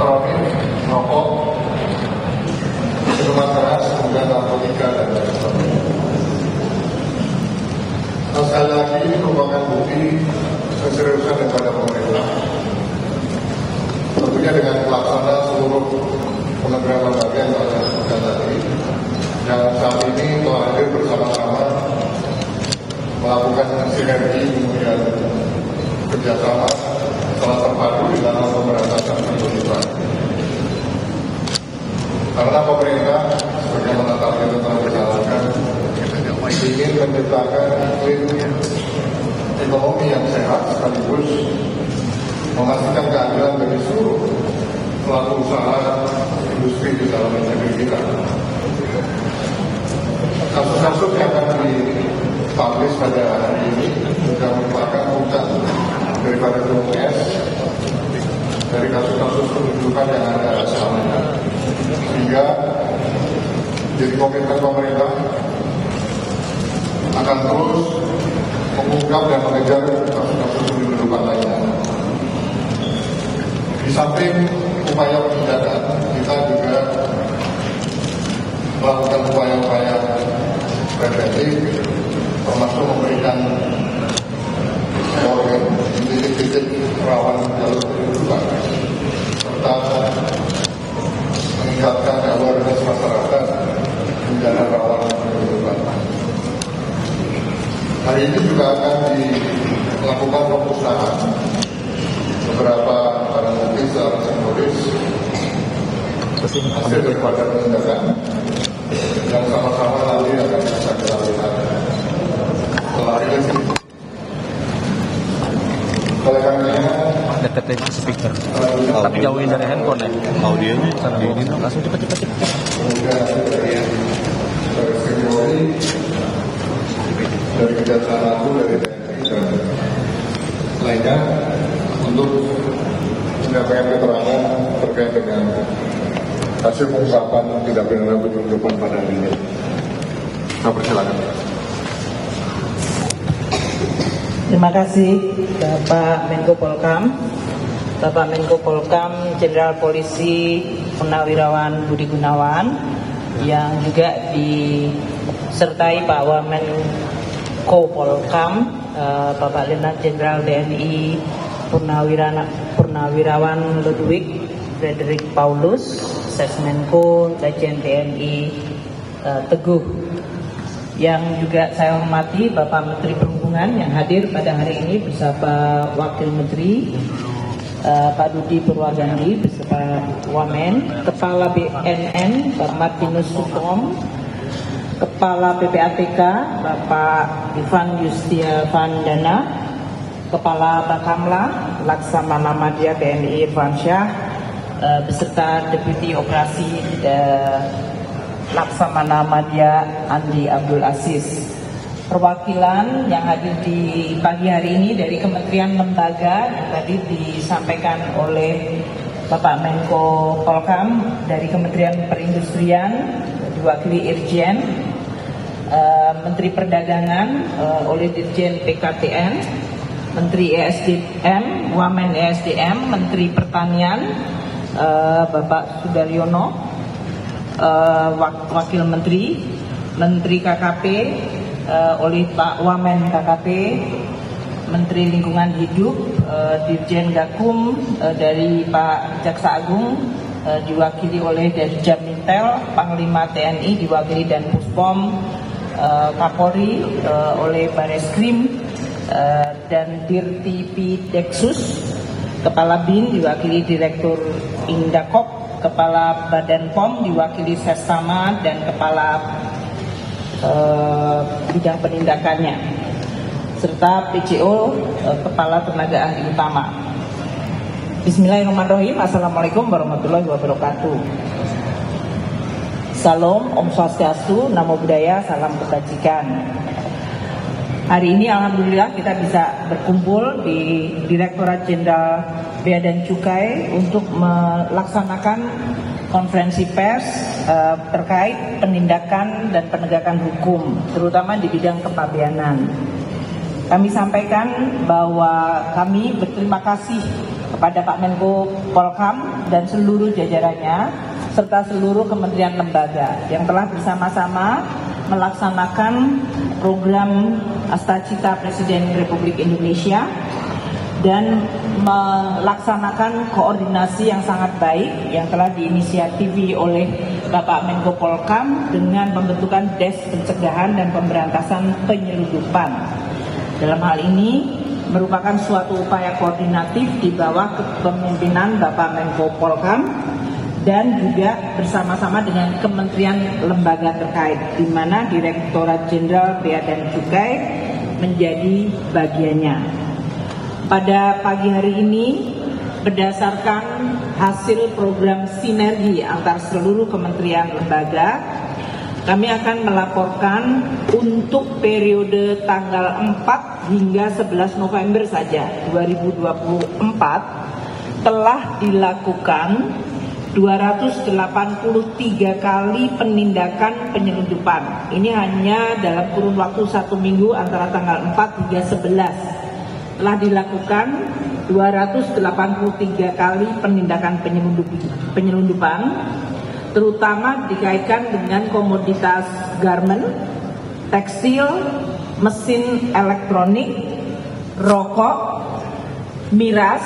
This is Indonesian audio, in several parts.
elektronik, rokok, minuman keras, kemudian narkotika dan lain sebagainya. Nah, sekali lagi ini merupakan bukti keseriusan daripada pemerintah. Tentunya dengan pelaksana seluruh kementerian lembaga yang telah saya sebutkan tadi, yang saat ini telah hadir bersama-sama melakukan sinergi kemudian kerjasama setelah terpadu di dalam pemberantasan penyelundupan. Karena pemerintah sebagaimana tadi telah dijalankan ingin menciptakan iklim ekonomi yang sehat sekaligus memastikan keadilan bagi seluruh pelaku usaha industri di dalam negeri kita. Kasus-kasus yang akan dipublish pada hari ini juga merupakan puncak daripada gunung es dari kasus-kasus penunjukan yang ada selama ini, sehingga jadi komitmen pemerintah akan terus mengungkap dan mengejar kasus-kasus penunjukan lainnya. Di samping upaya penindakan, kita juga melakukan upaya-upaya preventif, termasuk memberikan warning di titik-titik rawan jalur penunjukan, serta meningkatkan awareness masyarakat bencana rawan penunjukan. Hari ini juga akan dilakukan pemusnahan beberapa barang bukti secara simbolis hasil daripada penindakan yang sama-sama nanti akan bisa kita lihat setelah ini. Oleh karenanya dekat speaker, tapi jauhin dari handphone ya, audionya di ini langsung cepat. Kemudian dari Polri, dari Kejaksaan Agung, dari TNI dan lainnya untuk menyampaikan keterangan terkait dengan hasil pengungkapan tindak pidana penyelundupan pada hari ini. Saya persilakan. Terima kasih Bapak Menko Polkam. Bapak Menko Polkam Jenderal Polisi Purnawirawan Budi Gunawan, yang juga disertai Pak Wamenko Polkam Bapak Letnan Jenderal TNI Purnawirawan Ludwig Frederick Paulus, Sesmenko Sekjen TNI Teguh, yang juga saya hormati Bapak Menteri Perhubungan yang hadir pada hari ini bersama Wakil Menteri Pak Dudi Purwagandi beserta Wamen, Kepala BNN Pak Martinus Sutong, Kepala PPATK Bapak Ivan Yustia Vandana, Kepala Bakamla Laksamana Madya TNI Irfan Syah, beserta Deputi Operasi Laksamana Madya Andi Abdul Aziz. Perwakilan yang hadir di pagi hari ini dari kementerian lembaga yang tadi disampaikan oleh Bapak Menko Polkam, dari Kementerian Perindustrian diwakili Irjen, Menteri Perdagangan oleh Dirjen PKTN, Menteri ESDM, Wamen ESDM, Menteri Pertanian Bapak Sudaryono, Wakil Menteri, Menteri KKP oleh Pak Wamen KKP, Menteri Lingkungan Hidup, Dirjen Gakum dari Pak Jaksa Agung diwakili oleh dari Jamintel, Panglima TNI diwakili dan Puspom, Kapolri oleh Bareskrim dan Dirtipideksus, Kepala BIN diwakili Direktur Indakop, Kepala Badan POM diwakili Sesama, dan Kepala bidang penindakannya, serta PCO Kepala Tenaga Ahli Utama. Bismillahirrahmanirrahim. Assalamualaikum warahmatullahi wabarakatuh. Salam, Om Swastiastu, Namo Buddhaya, salam kebajikan. Hari ini alhamdulillah kita bisa berkumpul di Direktorat Jenderal Bea dan Cukai untuk melaksanakan konferensi pers terkait penindakan dan penegakan hukum, terutama di bidang kepabeanan. Kami sampaikan bahwa kami berterima kasih kepada Pak Menko Polhukam dan seluruh jajarannya serta seluruh kementerian lembaga yang telah bersama-sama melaksanakan program Astacita Presiden Republik Indonesia dan melaksanakan koordinasi yang sangat baik yang telah diinisiatifi oleh Bapak Menko Polhukam dengan pembentukan Des Pencegahan dan Pemberantasan Penyelundupan. Dalam hal ini merupakan suatu upaya koordinatif di bawah kepemimpinan Bapak Menko Polhukam dan juga bersama-sama dengan kementerian lembaga terkait, di mana Direktorat Jenderal Bea dan Cukai menjadi bagiannya. Pada pagi hari ini, berdasarkan hasil program sinergi antar seluruh kementerian lembaga, kami akan melaporkan untuk periode tanggal 4 hingga 11 November saja 2024 telah dilakukan 283 kali penindakan penyelundupan. Ini hanya dalam kurun waktu 1 minggu antara tanggal 4 hingga 11. Telah dilakukan 283 kali penindakan penyelundupan, terutama dikaitkan dengan komoditas garment, tekstil, mesin elektronik, rokok, miras,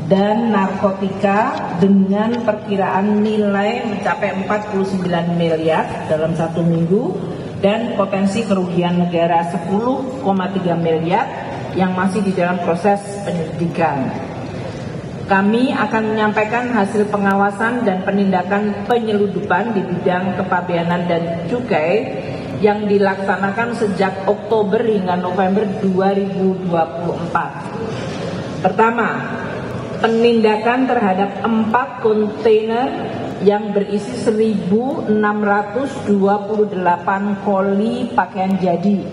dan narkotika dengan perkiraan nilai mencapai 49 miliar dalam 1 minggu dan potensi kerugian negara 10,3 miliar yang masih di dalam proses penyelidikan. Kami akan menyampaikan hasil pengawasan dan penindakan penyelundupan di bidang kepabeanan dan cukai yang dilaksanakan sejak Oktober hingga November 2024. Pertama, penindakan terhadap 4 kontainer yang berisi 1.628 koli pakaian jadi,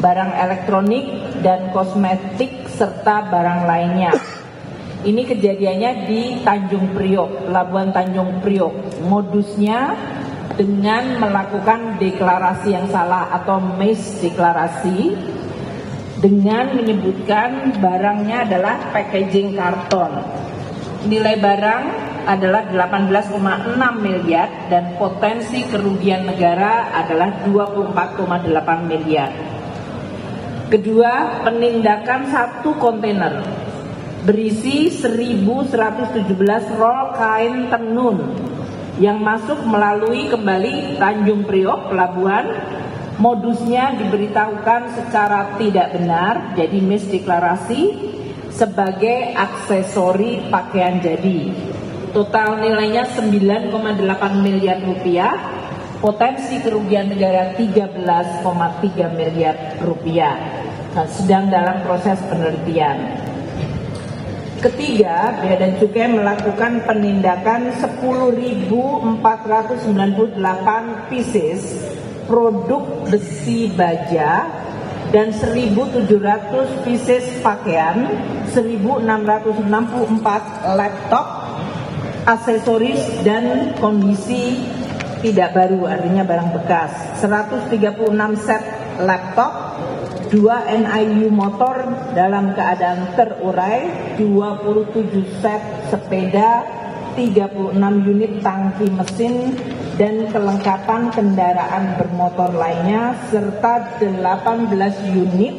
barang elektronik dan kosmetik serta barang lainnya. Ini kejadiannya di Tanjung Priok, Pelabuhan Tanjung Priok. Modusnya dengan melakukan deklarasi yang salah atau misdeklarasi dengan menyebutkan barangnya adalah packaging karton. Nilai barang adalah 18,6 miliar dan potensi kerugian negara adalah 24,8 miliar. Kedua, penindakan 1 kontainer berisi 1.117 roll kain tenun yang masuk melalui kembali Tanjung Priok pelabuhan. Modusnya diberitahukan secara tidak benar, jadi misdeklarasi, sebagai aksesori pakaian jadi. Total nilainya 9,8 miliar rupiah. Potensi kerugian negara 13,3 miliar rupiah. Nah, sedang dalam proses penelitian. Ketiga, Bea dan Cukai melakukan penindakan 10.498 pieces produk besi baja dan 1.700 pieces pakaian, 1.664 laptop, aksesoris dan kondisi tidak baru, artinya barang bekas, 136 set laptop, 2 NIU motor dalam keadaan terurai, 27 set sepeda, 36 unit tangki mesin dan kelengkapan kendaraan bermotor lainnya, serta 18 unit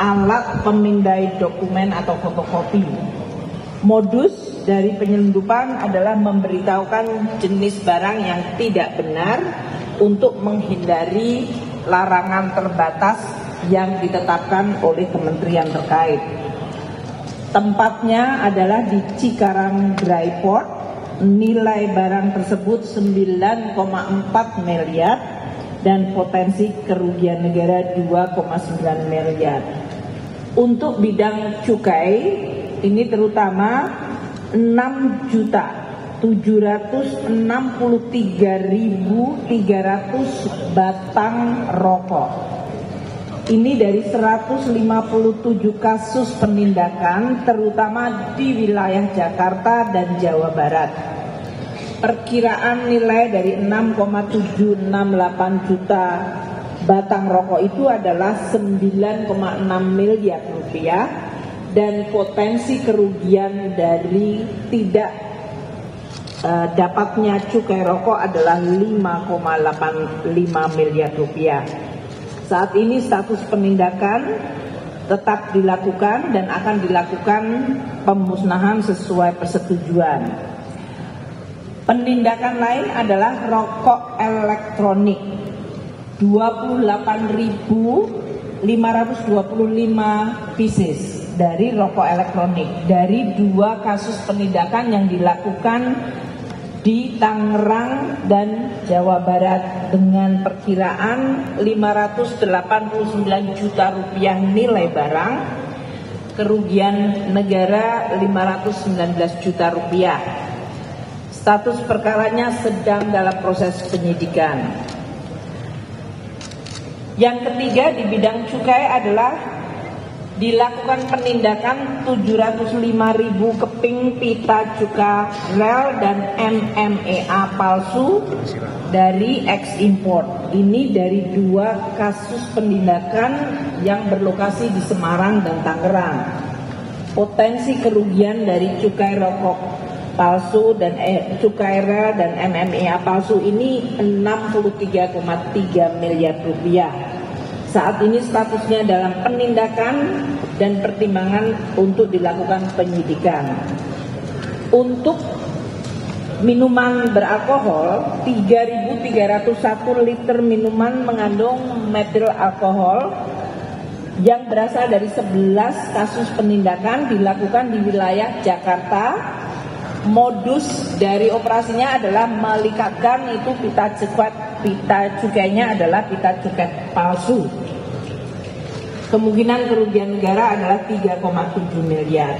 alat pemindai dokumen atau fotokopi. Modus dari penyelundupan adalah memberitahukan jenis barang yang tidak benar untuk menghindari larangan terbatas yang ditetapkan oleh kementerian terkait. Tempatnya adalah di Cikarang Dry Port. Nilai barang tersebut 9,4 miliar dan potensi kerugian negara 2,9 miliar. Untuk bidang cukai, ini terutama 6.763.300 batang rokok. Ini dari 157 kasus penindakan, terutama di wilayah Jakarta dan Jawa Barat. Perkiraan nilai dari 6,768 juta batang rokok itu adalah 9,6 miliar rupiah dan potensi kerugian dari tidak dapatnya cukai rokok adalah 5,85 miliar rupiah. Saat ini status penindakan tetap dilakukan dan akan dilakukan pemusnahan sesuai persetujuan. Penindakan lain adalah rokok elektronik 28.525 pieces dari rokok elektronik dari 2 kasus penindakan yang dilakukan di Tangerang dan Jawa Barat dengan perkiraan 589 juta rupiah nilai barang, kerugian negara 519 juta rupiah. Status perkaranya sedang dalam proses penyidikan. Yang ketiga di bidang cukai adalah dilakukan penindakan 705.000 keping pita cukai rel dan MMEA palsu dari ekspor. Ini dari 2 kasus penindakan yang berlokasi di Semarang dan Tangerang. Potensi kerugian dari cukai rokok palsu dan cukai rel dan MMEA palsu ini 63,3 miliar rupiah. Saat ini statusnya dalam penindakan dan pertimbangan untuk dilakukan penyidikan. Untuk minuman beralkohol, 3.301 liter minuman mengandung metil alkohol yang berasal dari 11 kasus penindakan dilakukan di wilayah Jakarta. Modus dari operasinya adalah melikatkan itu pita cukainya adalah pita cukai palsu. Kemungkinan kerugian negara adalah 3,7 miliar.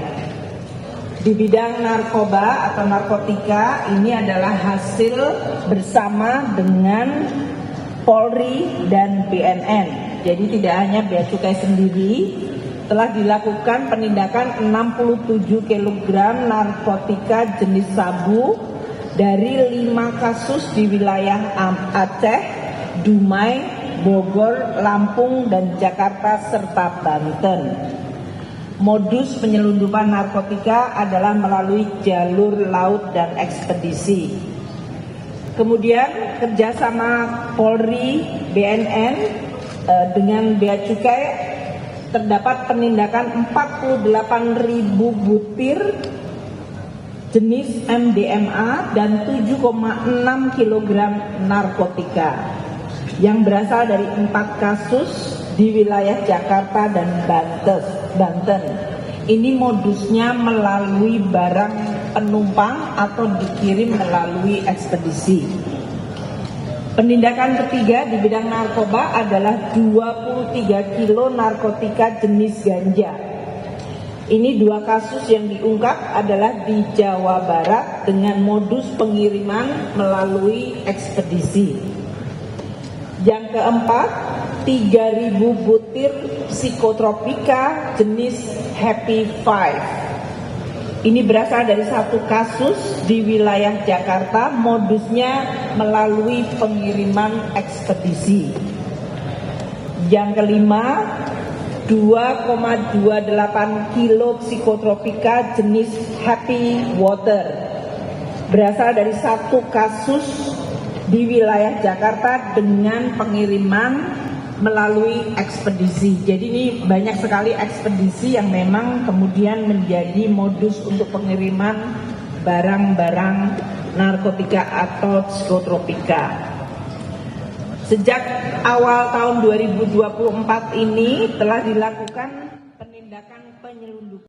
Di bidang narkoba atau narkotika ini adalah hasil bersama dengan Polri dan BNN. Jadi tidak hanya Bea Cukai sendiri, telah dilakukan penindakan 67 kg narkotika jenis sabu dari 5 kasus di wilayah Aceh, Dumai, Bogor, Lampung, dan Jakarta serta Banten. Modus penyelundupan narkotika adalah melalui jalur laut dan ekspedisi. Kemudian kerjasama Polri, BNN dengan Bea Cukai terdapat penindakan 48.000 butir jenis MDMA dan 7,6 kg narkotika yang berasal dari 4 kasus di wilayah Jakarta dan Banten. Ini modusnya melalui barang penumpang atau dikirim melalui ekspedisi. Penindakan ketiga di bidang narkoba adalah 23 kilo narkotika jenis ganja. Ini 2 kasus yang diungkap adalah di Jawa Barat dengan modus pengiriman melalui ekspedisi. Yang keempat, 3.000 butir psikotropika jenis Happy Five. Ini berasal dari 1 kasus di wilayah Jakarta, modusnya melalui pengiriman ekspedisi. Yang kelima, 2,28 kilo psikotropika jenis Happy Water. Berasal dari 1 kasus di wilayah Jakarta dengan pengiriman melalui ekspedisi. Jadi ini banyak sekali ekspedisi yang memang kemudian menjadi modus untuk pengiriman barang-barang narkotika atau psikotropika. Sejak awal tahun 2024 ini telah dilakukan penindakan penyelundupan